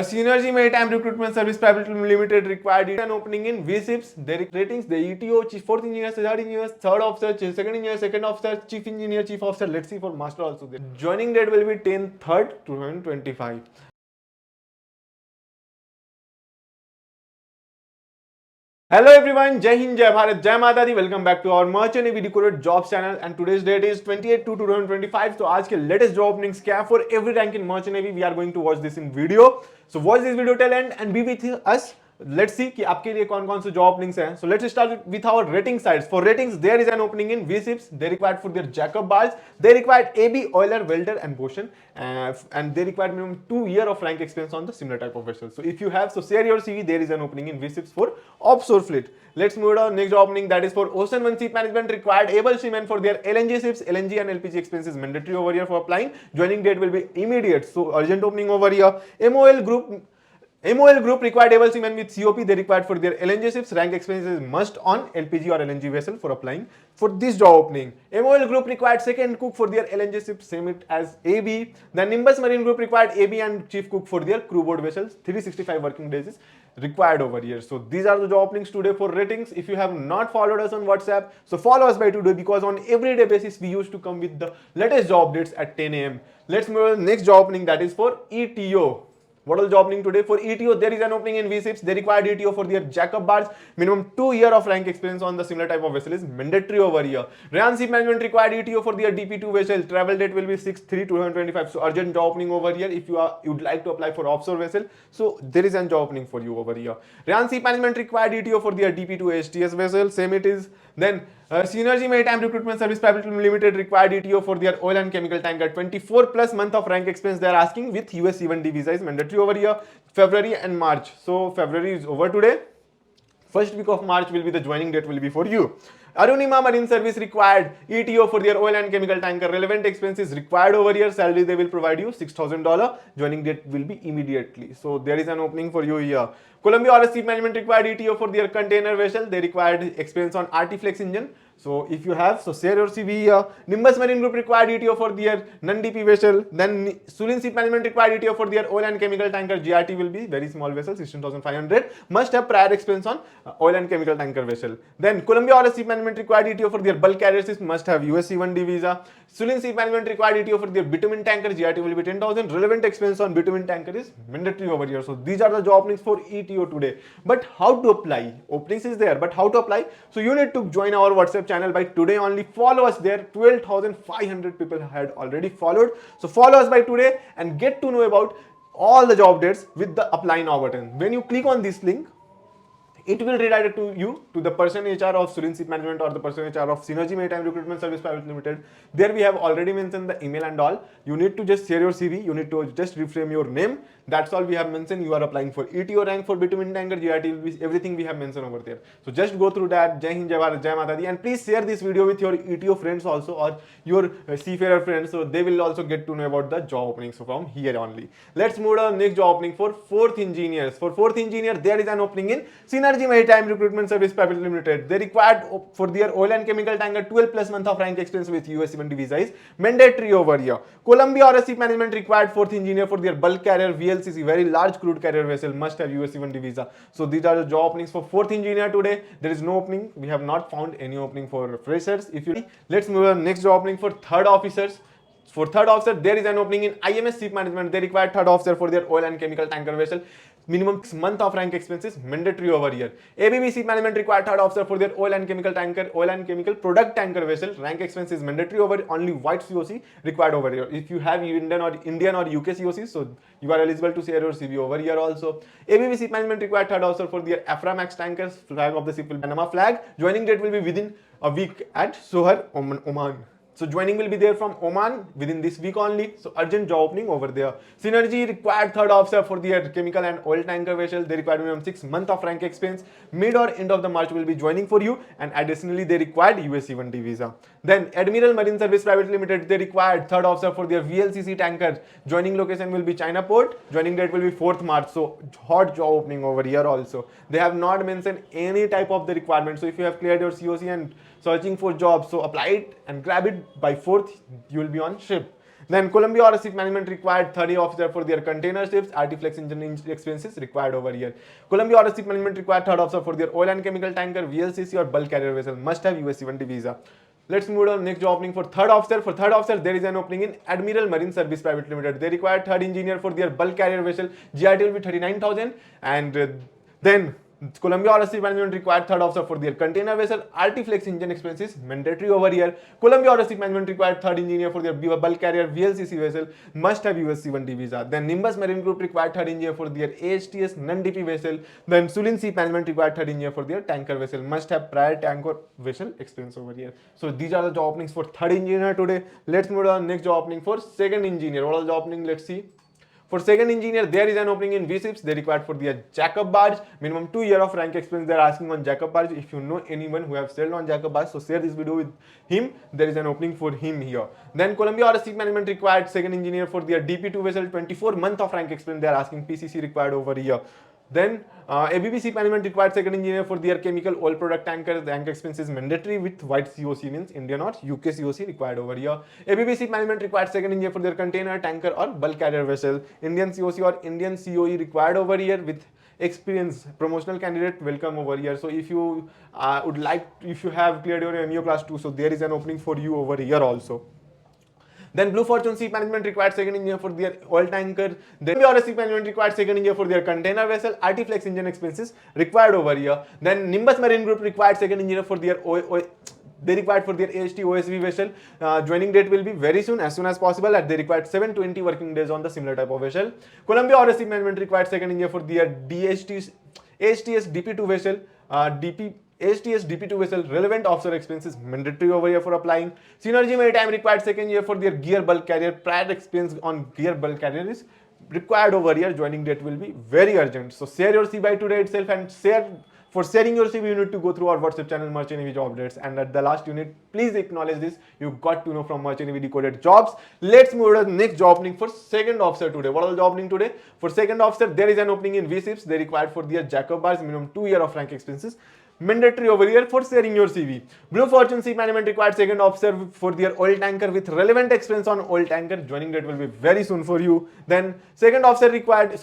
Synergy Maritime Recruitment Service Private Limited required an opening in V-ships. Their ratings: the ETO, Chief 4th Engineer, 3rd Engineer, 3rd Officer, 2nd Engineer, 2nd Officer, Chief Engineer, Chief Officer. Let's see for Master also there. Joining date will be 10/3, 2025. Hello everyone, Jai Hind, Jai Bharat, Jai Mata Di. Welcome back to our Merchant Navy Recruited Jobs channel, and today's date is 28/2/2025. So आज के latest job openings क्या for every rank in Merchant Navy, we are going to watch this in video. So watch this video till end and be with us. Let's see कि आपके लिए कौन कौन से job openings हैं. So let's start with our rating sides. For ratings, there is an opening in V-ships. They required for their jack-up barge. They required AB, oiler, welder, and bosun, and they required minimum 2 years of rank experience on the similar type of vessels. So if you have, so share your CV. There is an opening in V-ships for offshore fleet. Let's move on. Next job opening, that is for Ocean 1 Ship Management, required able seamen for their LNG ships. LNG and LPG expenses mandatory over here for applying. Joining date will be immediate. So urgent opening over here. MOL Group required able seamen with COP. They required for their LNG ships. Rank expenses must on LPG or LNG vessel for applying for this job opening. MOL Group required second cook for their LNG ships, same it as AB. The Nimbus Marine Group required AB and chief cook for their crew board vessels. 365 working days is required over here. So these are the job openings today for ratings. If you have not followed us on WhatsApp, so follow us by today, because on everyday basis we used to come with the latest job updates at 10 a.m. Let's move on. Next job opening, that is for ETO. What is job opening today for ETO? There is an opening in V-ships. They required ETO for their jack-up barge. Minimum 2 years of rank experience on the similar type of vessel is mandatory over here. Rayan Ship Management required ETO for their DP2 vessel. Travel date will be 6/3/2025. So urgent job opening over here. If you'd like to apply for offshore vessel, so there is an job opening for you over here. Rayan Ship Management required ETO for their DP2 STS vessel. Same it is. Then Synergy Maritime Recruitment Service Private Limited required ETO for their oil and chemical tanker. 24 plus month of rank experience they are asking with US C1D visa is mandatory over here. February and March. So February is over today. First week of March will be the joining date will be for you. Arunima Marine Service required ETO for their oil and chemical tanker. Relevant expenses required over here. Salary they will provide you $6,000. Joining date will be immediately. So there is an opening for you here. Columbia Oil Ship Management required ETO for their container vessel. They required experience on RT Flex engine. So if you have, so share your CV here. Nimbus Marine Group required ETO for their non-DP vessel. Then Sulin Ship Management required ETO for their oil and chemical tanker. GRT will be very small vessel, 16,500. Must have prior experience on oil and chemical tanker vessel. Then Columbia Oil Ship Management required ETO for their bulk carrier ships. Must have US C1D visa. Sulin Ship Management required ETO for their bitumen tanker. GRT will be 10,000. Relevant experience on bitumen tanker is mandatory over here. So these are the job openings for ETO today. But how to apply? Openings is there, but how to apply? So you need to join our WhatsApp channel by today only. Follow us there. 12,500 people had already followed. So follow us by today and get to know about all the job dates with the apply now button. When you click on this link, it will redirect to you to the person HR of Sulin Ship Management or the person HR of Synergy Maritime Recruitment Service Private Limited. There we have already mentioned the email and all. You need to just share your CV. You need to just reframe your name. That's all we have mentioned. You are applying for ETO rank for bitumen tanker. GRT will be everything we have mentioned over there. So just go through that. Jai Hind, Jai Bharat, Jai Mata Di, and please share this video with your ETO friends also, or your seafarer friends, so they will also get to know about the job openings from here only. Let's move on next job opening for 4th engineers. For 4th engineer, there is an opening in Synergy Maritime Recruitment Service Private Limited. They required for their oil and chemical tanker 12 plus month of rank experience with US C1D visa is mandatory over here. Columbia Oil Ship Management required 4th engineer for their bulk carrier VLCC, very large crude carrier vessel, must have US C1D visa. So these are the job openings for 4th engineer today. There is no opening. We have not found any opening for freshers. If you let's move on next job opening for 3rd officers. For 3rd officer, there is an opening in IMS Ship Management. They required 3rd officer for their oil and chemical tanker vessel. Minimum 6 month of rank expenses mandatory over here. ABB Ship Management required 3rd officer for their oil and chemical tanker, oil and chemical product tanker vessel. Rank expenses mandatory over only white COC required over here. If you have Indian or UK COC, so you are eligible to share your CV over here also. ABB Ship Management required 3rd officer for their Aframax tankers. Flag of the ship will be Panama flag. Joining date will be within a week at Sohar, Oman. So joining will be there from Oman within this week only. So urgent job opening over there. Synergy required 3rd officer for their chemical and oil tanker vessel. They required minimum 6 month of rank experience. Mid or end of the March will be joining for you, and additionally they required US C1D visa. Then Admiral Marine Service Private Limited, they required 3rd officer for their VLCC tanker. Joining location will be China port. Joining date will be 4th March. So hot job opening over here also. They have not mentioned any type of the requirement. So if you have cleared your COC and searching for jobs, so apply it and grab it by 4th, you will be on ship. Then Columbia or Ship Management required 30 officer for their container ships, RT-Flex engine expenses required over here. Columbia or Ship Management required third officer for their oil and chemical tanker, VLCC or bulk carrier vessel, must have US-70 visa. Let's move on next job opening for third officer. For third officer, there is an opening in Admiral Marine Service Private Limited. They require third engineer for their bulk carrier vessel. GRT will be 39,000, and then Columbia or Ship Management required third officer for their container vessel. RT Flex engine expenses mandatory over here. Columbia or Ship Management required third engineer for their bulk carrier VLCC vessel, must have US-70 visa. Then Nimbus Marine Group required third engineer for their AHTS non-DP vessel. Then Sulin Ship Management required third engineer for their tanker vessel, must have prior tanker vessel experience over here. So these are the job openings for third engineer today. Let's move on next job opening for second engineer. What are the job opening? Let's see. For second engineer, there is an opening in V-ships. They required for the Jacob barge, minimum 2 years of rank experience. They are asking on Jacob barge. If you know anyone who have sailed on Jacob barge, so share this video with him. There is an opening for him here. Then Columbia or Ship Management required second engineer for their DP2 vessel, 24 month of rank experience. They are asking PCC required over here. Then ABB Ship Management required second engineer for their chemical oil product tanker. The rank expense is mandatory with white COC, means Indian or UK COC required over here. ABB Ship Management required second engineer for their container, tanker or bulk carrier vessel. Indian COC or Indian COE required over here with experience. Promotional candidate welcome over here. So if you if you have cleared your MEO class 2, so there is an opening for you over here also. Then Blue Fortune Ship Management required second engineer for their oil tanker. Then Columbia Ship Management required second engineer for their container vessel. RT Flex engine expenses required over here. Then Nimbus Marine Group required second engineer for their they required for their AHT OSV vessel. Joining date will be very soon, as soon as possible. They required 720 working days on the similar type of vessel. Columbia Ship Management required second engineer for their AHTS DP2 vessel. AHTS DP2 vessel, relevant officer expenses mandatory over here for applying. Synergy Maritime required second year for their gear bulk carrier. Prior experience on gear bulk carrier is required over here. Joining date will be very urgent. So share your CV by today itself, and for sharing your CV, you need to go through our WhatsApp channel, Merchant Navy Job Updates. And at the last unit, please acknowledge this. You got to know from Merchant Navy Decoded Jobs. Let's move to the next job opening for second officer today. What are the job opening today? For second officer, there is an opening in V-ships. They required for their Jacob bars, minimum 2 years of rank expenses. Mandatory over here for sharing your CV. Blue Fortune Ship Management required second officer for their oil tanker with relevant experience on oil tanker. Joining date will be very soon for you. Then second officer required,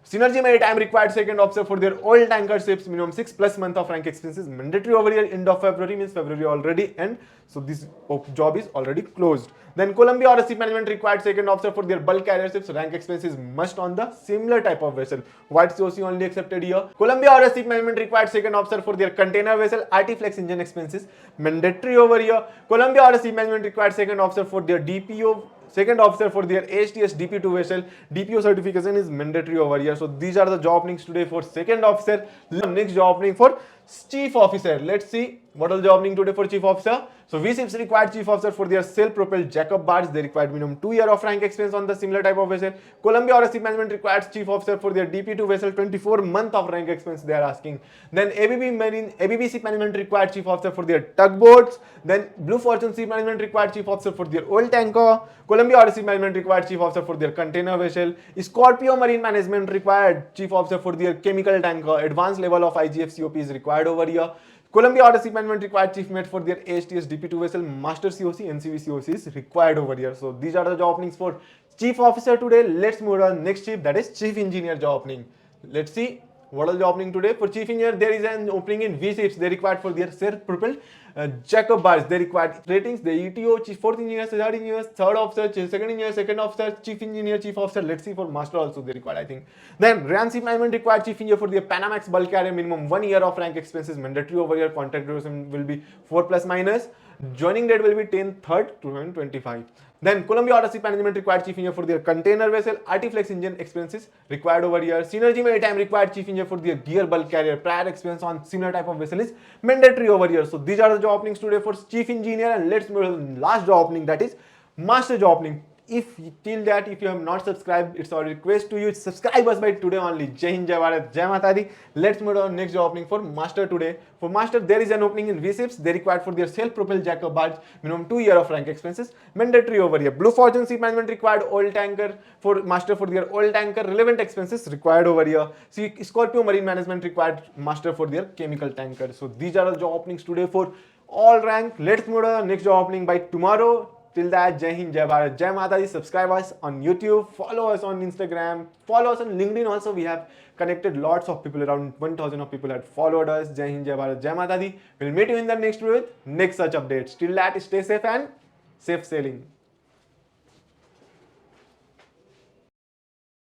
Synergy Maritime required second officer for their oil tanker ships, minimum 6+ month of rank expenses. Mandatory over here. End of February, means February already end. So this job is already closed. Then Columbia Ship Management required second officer for their bulk carrier ships. Rank expenses must on the similar type of vessel. White COC only accepted here. Columbia Ship Management required second officer for their container vessel. RT Flex engine expenses mandatory over here. Columbia Ship Management required second officer for their DPO. Second officer for their AHTS DP2 vessel. DPO certification is mandatory over here. So these are the job openings today for second officer. Next job opening for chief officer. Let's see what are the job opening today for chief officer. So V-ships required chief officer for their self-propelled Jacob barge. They required minimum 2 years of rank experience on the similar type of vessel. Columbia Ship Management requires chief officer for their DP2 vessel, 24 month of rank experience they are asking. Then ABB Ship Management required chief officer for their tugboats. Then Blue Fortune Ship Management required chief officer for their oil tanker. Columbia Ship Management required chief officer for their container vessel. Scorpio Marine Management required chief officer for their chemical tanker. Advanced level of IGF COP is required over here. Columbia Ship Management required chief mate for their AHTS DP2 vessel. Master COC, NCV COC is required over here. So these are the job openings for chief officer today. Let's move on next chief, that is chief engineer job opening. Let's see what are the opening today for chief engineer. There is an opening in V-ships. They required for their self-propelled Jacob barge. They required ratings. The ETO, chief fourth engineer, third engineer, third officer, second engineer, second officer, chief engineer, chief officer. Let's see for master also they required, I think. Then Ryan Ship Management required chief engineer for their Panamax bulk carrier. Minimum 1 year of rank expenses mandatory over here. Contract duration will be 4+-. Joining date will be 10/3/2025. Then Columbia Ship Management required chief engineer for their container vessel. RT Flex engine expenses required over here. Synergy Maritime required chief engineer for their gear bulk carrier. Prior experience on similar type of vessel is mandatory over here. So these are the job openings today for chief engineer. And let's move to the last job opening, that is master job opening. If you have not subscribed, it's our request to you, subscribe us by today only. Jai Hind, Jai Bharat, Jai Mata Di. Let's move on next job opening for master today. For master, there is an opening in V-ships. They required for their self-propelled Jacob barge, minimum 2 years of rank expenses, mandatory over here. Blue Fortune Ship Management required oil tanker for master for their oil tanker, relevant expenses required over here. Scorpio Marine Management required master for their chemical tanker. So these are the job openings today for all rank. Let's move on next job opening by tomorrow. Till that, Jai Hind, Jai Bharat, Jai Mataji. Subscribe us on YouTube, follow us on Instagram, follow us on LinkedIn also. We have connected lots of people, around 1000 of people had followed us. Jai Hind, Jai Bharat, Jai Mataji. We'll meet you in the next video with next such updates. Till that, stay safe and safe sailing.